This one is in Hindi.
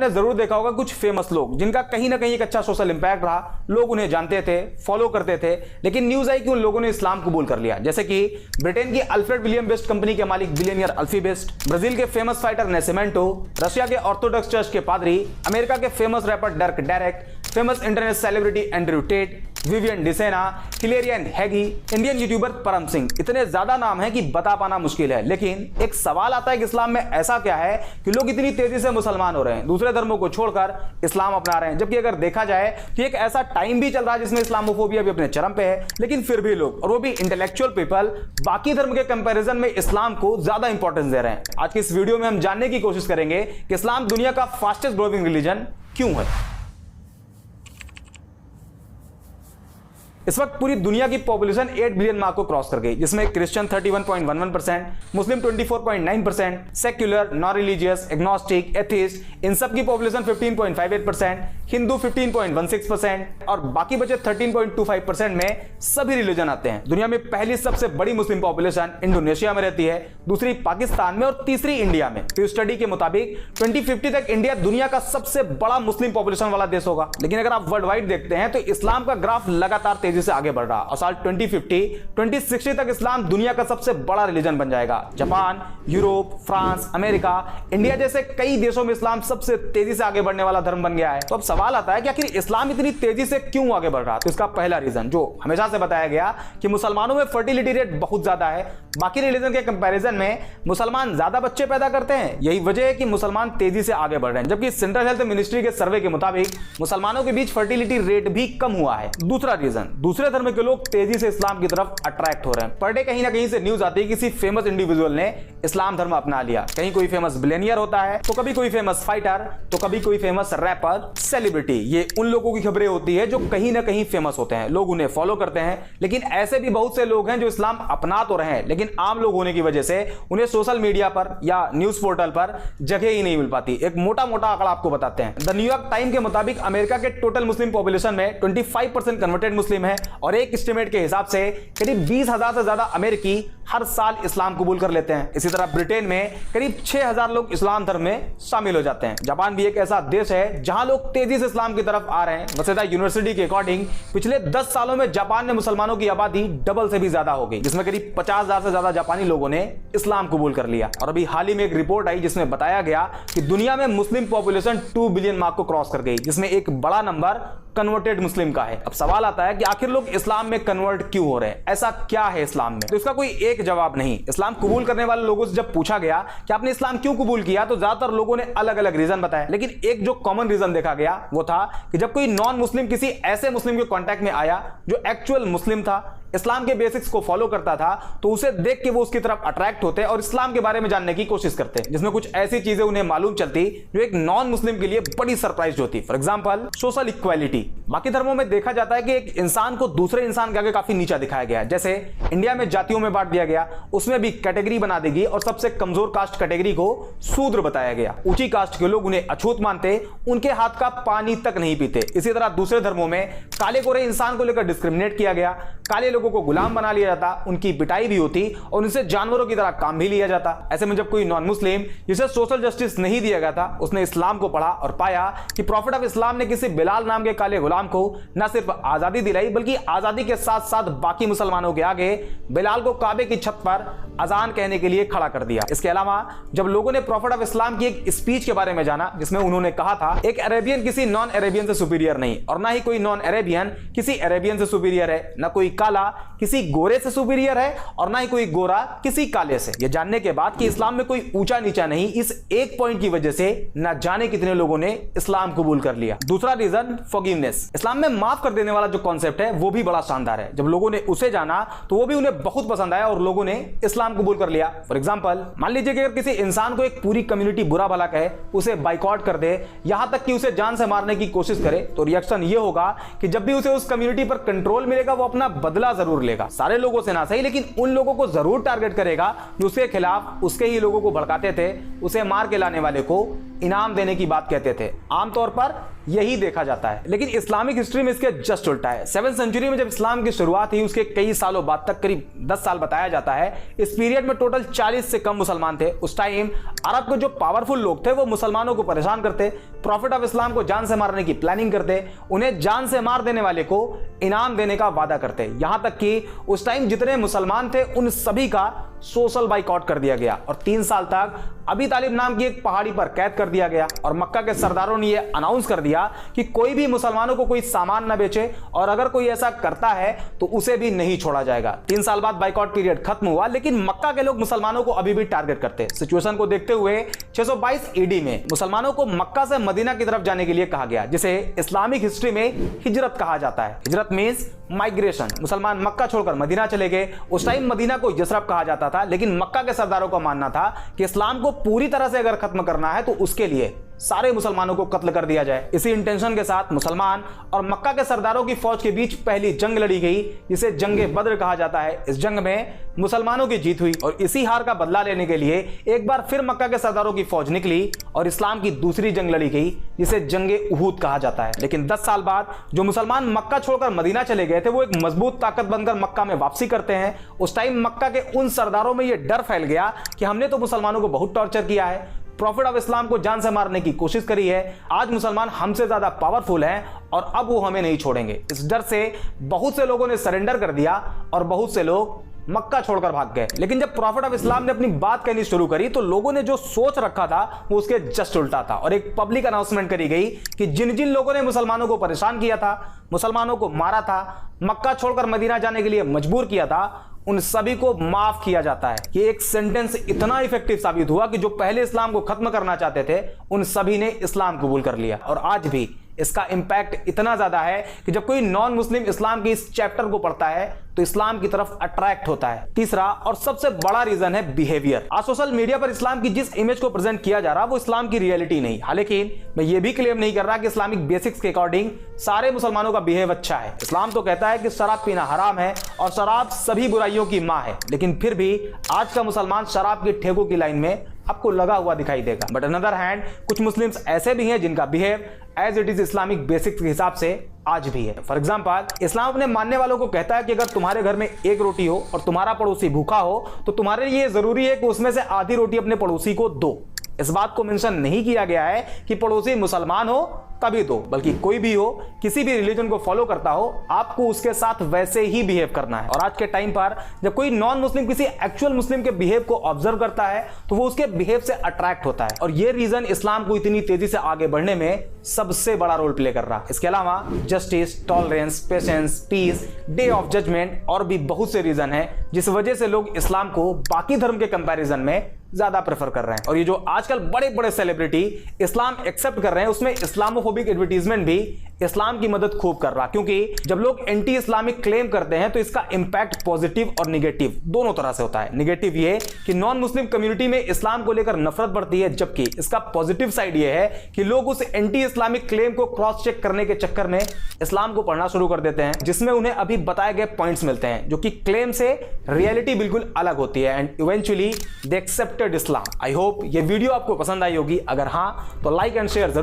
आपने जरूर देखा होगा कुछ फेमस लोग जिनका कहीं ना कहीं एक अच्छा सोशल इंपैक्ट रहा, लोग उन्हें जानते थे, फॉलो करते थे, लेकिन न्यूज आई कि उन लोगों ने इस्लाम कबूल कर लिया। जैसे कि ब्रिटेन की अल्फ्रेड विलियम बेस्ट कंपनी के मालिक बिलियनियर अल्फी बेस्ट, ब्राजील के फेमस फाइटर नेसिमेंटो, रशिया के ऑर्थोडॉक्स चर्च के पादरी, अमेरिका के famous rapper डर्क Derek, famous internet celebrity Andrew Tate, Vivian Dsena, हिलेरियन हैगी, इंडियन यूट्यूबर परम सिंह। इतने ज्यादा नाम हैं कि बता पाना मुश्किल है। लेकिन एक सवाल आता है कि इस्लाम में ऐसा क्या है कि लोग इतनी तेजी से मुसलमान हो रहे हैं, दूसरे धर्मों को छोड़कर इस्लाम अपना रहे हैं। जबकि अगर देखा जाए कि एक ऐसा टाइम भी चल रहा है जिसमें इस्लामोफोबिया भी अपने चरम पे है, लेकिन फिर भी लोग, और वो भी इंटेलेक्चुअल पीपल, बाकी धर्म के कंपैरिजन में इस्लाम को ज्यादा इंपॉर्टेंस दे रहे हैं। आज की इस वीडियो में हम जानने की कोशिश करेंगे कि इस्लाम दुनिया का फास्टेस्ट ग्रोइंग रिलीजन क्यों है। इस वक्त पूरी दुनिया की पॉपुलेशन 8 बिलियन मार्क को क्रॉस कर गई, जिसमें Christian 31.11%, Muslim 24.9%, secular, non religious, agnostic, atheist, इन सब की पॉपुलेशन 15.58%, हिंदू 15.16% और बाकी बचे 13.25% में सभी रिलीजन आते हैं। दुनिया में पहली सबसे बड़ी मुस्लिम पॉपुलेशन इंडोनेशिया में रहती है, दूसरी पाकिस्तान में और तीसरी इंडिया में। तो स्टडी के मुताबिक 2050 तक इंडिया दुनिया का सबसे बड़ा मुस्लिम पॉपुलेशन वाला देश होगा। लेकिन अगर आप वर्ल्ड वाइड देखते हैं तो इस्लाम का ग्राफ लगातार तेजी से आगे बढ़ रहा और साल 2060 तक इस्लाम दुनिया का सबसे बड़ा रिलीजन बन जाएगा। Japan, Europe, France, America, India जैसे कई देशों में इस्लाम सबसे तेजी से आगे बढ़ने वाला धर्म बन गया है। तो अब सवाल आता है कि आखिर इस्लाम इतनी तेजी से क्यों आगे बढ़ रहा? तो इसका पहला रीजन जो हमेशा से बताया गया कि मुसलमानों में फर्टिलिटी रेट बहुत ज्यादा है, बाकी रिलीजन के कंपैरिजन में मुसलमान ज्यादा बच्चे पैदा करते हैं। यही वजह है कि मुसलमान तेजी से आगे बढ़ रहे हैं। जबकि सेंट्रल हेल्थ मिनिस्ट्री के सर्वे के मुताबिक मुसलमानों के बीच फर्टिलिटी रेट भी कम हुआ है। दूसरा रीजन, दूसरे धर्म के लोग तेजी से इस्लाम की तरफ अट्रैक्ट हो रहे हैं। पर डे कहीं ना कहीं से न्यूज आती है किसी फेमस इंडिविजुअल ने इस्लाम धर्म अपना लिया। कहीं कोई फेमस बिलियनियर होता है, तो कभी कोई फेमस फाइटर, तो कभी कोई फेमस रैपर, सेलिब्रिटी। ये उन लोगों की खबरें होती है जो कहीं ना कहीं फेमस होते हैं, लोग उन्हें फॉलो करते हैं। लेकिन ऐसे भी बहुत से लोग हैं जो इस्लाम अपना तो रहे हैं, लेकिन आम लोग होने की वजह से उन्हें सोशल मीडिया पर या न्यूज पोर्टल पर जगह ही नहीं मिल पाती। एक मोटा मोटा आंकड़ा आपको बताते हैं। द न्यूयॉर्क टाइम के मुताबिक अमेरिका के टोटल मुस्लिम पॉपुलेशन में 25% कन्वर्टेड मुस्लिम है और एक एस्टिमेट के हिसाब से करीब 20,000 से ज्यादा अमेरिकी हर साल इस्लाम कबूल कर लेते हैं। इसी तरह ब्रिटेन में करीब 6,000 लोग इस्लाम धर्म में शामिल हो जाते हैं। जापान भी एक ऐसा देश है जहां लोग तेजी से इस्लाम की तरफ आ रहे हैं। वसेदा यूनिवर्सिटी के अकॉर्डिंग पिछले 10 सालों में जापान में मुसलमानों की आबादी डबल से भी ज्यादा हो गई, जिसमें करीब 50,000 से ज्यादा जापानी लोगों ने इस्लाम कबूल कर लिया। और अभी हाल ही में एक रिपोर्ट आई जिसमें बताया गया कि दुनिया में मुस्लिम पॉपुलेशन 2 बिलियन मार्क को क्रॉस कर गई, जिसमें एक बड़ा नंबर कन्वर्टेड मुस्लिम का है। अब सवाल आता है कि आखिर लोग इस्लाम में कन्वर्ट क्यों हो रहे हैं, ऐसा क्या है इस्लाम में? तो इसका कोई एक जवाब नहीं। इस्लाम कबूल करने वाले लोगों से जब पूछा गया कि आपने इस्लाम क्यों कबूल किया, तो ज्यादातर लोगों ने अलग अलग रीजन बताया। लेकिन एक जो कॉमन रीजन देखा गया वो था कि जब कोई नॉन मुस्लिम किसी ऐसे मुस्लिम के कांटेक्ट में आया जो एक्चुअल मुस्लिम था, इस्लाम के बेसिक्स को फॉलो करता था, तो उसे देख के वो उसकी तरफ अट्रैक्ट होते और इस्लाम के बारे में जानने की कोशिश करते, जिसमें कुछ ऐसी चीजें उन्हें मालूम चलती जो एक नॉन मुस्लिम के लिए बड़ी सरप्राइज होती। For example social equality. बाकी धर्मों में देखा जाता है कि एक इंसान को दूसरे इंसान के आगे काफी नीचा दिखाया गया है। जैसे इंडिया में जातियों में बांट दिया गया, उसमें भी कैटेगरी बना दी गई और सबसे कमजोर कास्ट कैटेगरी को शूद्र बताया गया। ऊंची कास्ट के लोग उन्हें अछूत मानते, उनके हाथ का पानी तक नहीं पीते। इसी तरह दूसरे धर्मों में काले गोरे इंसान को लेकर डिस्क्रिमिनेट किया गया, काले लोगों को गुलाम बना लिया जाता, उनकी पिटाई भी होती और उनसे जानवरों की तरह काम भी लिया जाता। ऐसे में जब कोई नॉन मुस्लिम जिसे सोशल जस्टिस नहीं दिया गया था, उसने इस्लाम को पढ़ा और पाया कि प्रॉफिट ऑफ इस्लाम ने किसी बिलाल नाम के काले गुलाम को न सिर्फ आजादी दिलाई, बल्कि आजादी के साथ साथ बाकी मुसलमानों के आगे बिलाल को काबे की छत पर अजान कहने के लिए खड़ा कर दिया। इसके अलावा जब लोगों ने प्रॉफिट ऑफ इस्लाम की एक स्पीच के बारे में जाना जिसमें उन्होंने कहा था एक अरेबियन किसी नॉन अरेबियन से सुपीरियर नहीं और ना ही कोई नॉन अरेबियन किसी अरेबियन से सुपीरियर है, ना कोई काला किसी गोरे से सुपीरियर है और ना ही कोई गोरा किसी काले से। यह जानने के बाद कि इस्लाम में कोई ऊंचा नीचा नहीं, इस एक पॉइंट की वजह से न जाने कितने लोगों ने इस्लाम कबूल कर लिया। दूसरा रीजन फॉरगिवनेस। इस्लाम में माफ कर देने वाला जो कॉन्सेप्ट है वो भी बड़ा शानदार है। जब लोगों ने उसे जाना तो वो भी उन्हें बहुत पसंद आया और लोगों ने इस्लाम कबूल कर लिया। फॉर एग्जांपल मान लीजिए कि अगर किसी इंसान को एक पूरी कम्युनिटी बुरा भला कहे, उसे बाइकआउट कर दे, यहां तक कि उसे जान से मारने की कोशिश करे, तो रिएक्शन ये होगा कि जब भी उसे उस कम्युनिटी पर कंट्रोल मिलेगा वो अपना बदला जरूर लेगा। सारे लोगों से ना सही, लेकिन उन लोगों को जरूर टारगेट करेगा जो उसके खिलाफ उसके ही लोगों को भड़काते थे, उसे मार के लाने वाले को इनाम देने की बात कहते थे। आमतौर पर यही देखा जाता है, लेकिन इस्लामिक हिस्ट्री में इसके जस्ट उल्टा है। 7वीं सेंचुरी में जब इस्लाम की शुरुआत हुई उसके कई सालों बाद तक, करीब 10 साल बताया जाता है, इस पीरियड में टोटल 40 से कम मुसलमान थे। उस टाइम अरब के जो पावरफुल लोग थे वो मुसलमानों को परेशान करते, प्रॉफिट ऑफ इस्लाम को जान से मारने की प्लानिंग करते, उन्हें जान से मार देने वाले को इनाम देने का वादा करते। यहां तक कि उस टाइम जितने मुसलमान थे उन सभी का सोशल बाइकआउट कर दिया गया और 3 साल तक अबी तालिब नाम की एक पहाड़ी पर कैद कर दिया गया। और मक्का के सरदारों ने यह अनाउंस कर दिया कि कोई भी मुसलमानों को कोई सामान न बेचे और अगर कोई ऐसा करता है तो उसे भी नहीं छोड़ा जाएगा। 3 साल बाद बाइकआउट पीरियड खत्म हुआ, लेकिन मक्का के लोग मुसलमानों को अभी भी टारगेट करते। सिचुएशन को देखते हुए 622 ईडी में मुसलमानों को मक्का से मदीना की तरफ जाने के लिए कहा गया, जिसे इस्लामिक हिस्ट्री में हिजरत कहा जाता है। हिजरत मींस माइग्रेशन। मुसलमान मक्का छोड़कर मदीना चले गए। उस टाइम मदीना को यसरब कहा जाता था, लेकिन मक्का के सरदारों का मानना था कि इस्लाम को पूरी तरह से अगर खत्म करना है तो उसके लिए सारे मुसलमानों को कत्ल कर दिया जाए। इसी इंटेंशन के साथ मुसलमान और मक्का के सरदारों की फौज के बीच पहली जंग लड़ी गई, जिसे जंगे बद्र कहा जाता है। इस जंग में मुसलमानों की जीत हुई और इसी हार का बदला लेने के लिए एक बार फिर मक्का के सरदारों की फौज निकली और इस्लाम की दूसरी जंग लड़ी गई, जिसे जंगे उहूद कहा जाता है। लेकिन 10 साल बाद जो मुसलमान मक्का छोड़कर मदीना चले गए थे, वो एक मजबूत ताकत बनकर मक्का में वापसी करते हैं। उस टाइम मक्का के उन सरदारों में यह डर फैल गया कि हमने तो मुसलमानों को बहुत टॉर्चर किया है, प्रॉफिट ऑफ इस्लाम को जान से मारने की कोशिश करी है, आज मुसलमान हमसे ज्यादा पावरफुल हैं और अब वो हमें नहीं छोड़ेंगे। इस डर से बहुत से लोगों ने सरेंडर कर दिया और बहुत से लोग मक्का छोड़कर भाग गए। लेकिन जब प्रॉफिट ऑफ इस्लाम ने अपनी बात कहनी शुरू करी तो लोगों ने जो सोच रखा था वो उसके जस्ट उल्टा था और एक पब्लिक अनाउंसमेंट करी गई कि जिन जिन लोगों ने मुसलमानों को परेशान किया था, मुसलमानों को मारा था, मक्का छोड़कर मदीना जाने के लिए मजबूर किया था, उन सभी को माफ किया जाता है। कि एक सेंटेंस इतना इफेक्टिव साबित हुआ कि जो पहले इस्लाम को खत्म करना चाहते थे उन सभी ने इस्लाम कबूल कर लिया। और आज भी इसका इंपैक्ट इतना ज्यादा है कि जब कोई नॉन मुस्लिम इस्लाम के इस चैप्टर को पढ़ता है तो इस्लाम की तरफ अट्रैक्ट होता है। तीसरा और सबसे बड़ा रीजन है बिहेवियर। आज सोशल मीडिया पर इस्लाम की जिस इमेज को प्रेजेंट किया जा रहा है वो इस्लाम की रियलिटी नहीं। हालांकि मैं ये भी क्लेम नहीं कर रहा कि इस्लामिक बेसिक्स के अकॉर्डिंग सारे मुसलमानों का बिहेव अच्छा है। इस्लाम तो कहता है कि शराब पीना हराम है और शराब सभी बुराइयों की मां है, लेकिन फिर भी आज का मुसलमान शराब के ठेकों की लाइन में आपको लगा हुआ दिखाई देगा। बट अनदर हैंड कुछ मुस्लिम्स ऐसे भी हैं जिनका behave as it is Islamic basics के हिसाब से आज भी है। फॉर एग्जांपल इस्लाम अपने मानने वालों को कहता है कि अगर तुम्हारे घर में एक रोटी हो और तुम्हारा पड़ोसी भूखा हो तो तुम्हारे लिए जरूरी है कि उसमें से आधी रोटी अपने पड़ोसी को दो। इस बात को मेंशन नहीं किया गया है कि पड़ोसी मुसलमान हो तभी दो, बल्कि कोई भी हो, किसी भी रिलीजन को फॉलो करता हो, आपको उसके साथ वैसे ही बिहेव करना है। और आज के टाइम पर जब कोई नॉन मुस्लिम किसी एक्चुअल मुस्लिम के बिहेव को ऑब्जर्व करता है तो वो उसके बिहेव से अट्रैक्ट होता है और ये रीजन इस्लाम को इतनी तेजी से आगे बढ़ने में सबसे बड़ा रोल प्ले कर रहा है। इसके अलावा justice, tolerance, patience, peace, day of judgement और भी बहुत से रीजन है जिस वजह से लोग इस्लाम को बाकी धर्म के कंपैरिजन में ज्यादा प्रेफर कर रहे हैं। और ये जो आजकल बड़े बड़े सेलिब्रिटी इस्लाम एक्सेप्ट कर रहे हैं उसमें इस्लामोफोबिक एडवर्टीजमेंट भी इस्लाम की मदद खूब कर रहा, क्योंकि जब लोग एंटी इस्लामिक क्लेम करते हैं तो इसका इंपैक्ट पॉजिटिव और निगेटिव दोनों तरह से होता है। निगेटिव ये कि नॉन मुस्लिम कम्युनिटी में इस्लाम को लेकर नफरत बढ़ती है, जबकि इसका पॉजिटिव साइड ये है कि लोग उस एंटी इस्लामिक क्लेम को क्रॉस चेक करने के चक्कर में इस्लाम को पढ़ना शुरू कर देते हैं, जिसमें उन्हें अभी बताए गए पॉइंट्स मिलते हैं जो कि क्लेम से रियलिटी बिल्कुल अलग होती है and eventually they accepted Islam. I hope ये वीडियो आपको पसंद आई होगी। अगर हाँ तो लाइक एंड शेयर जरूर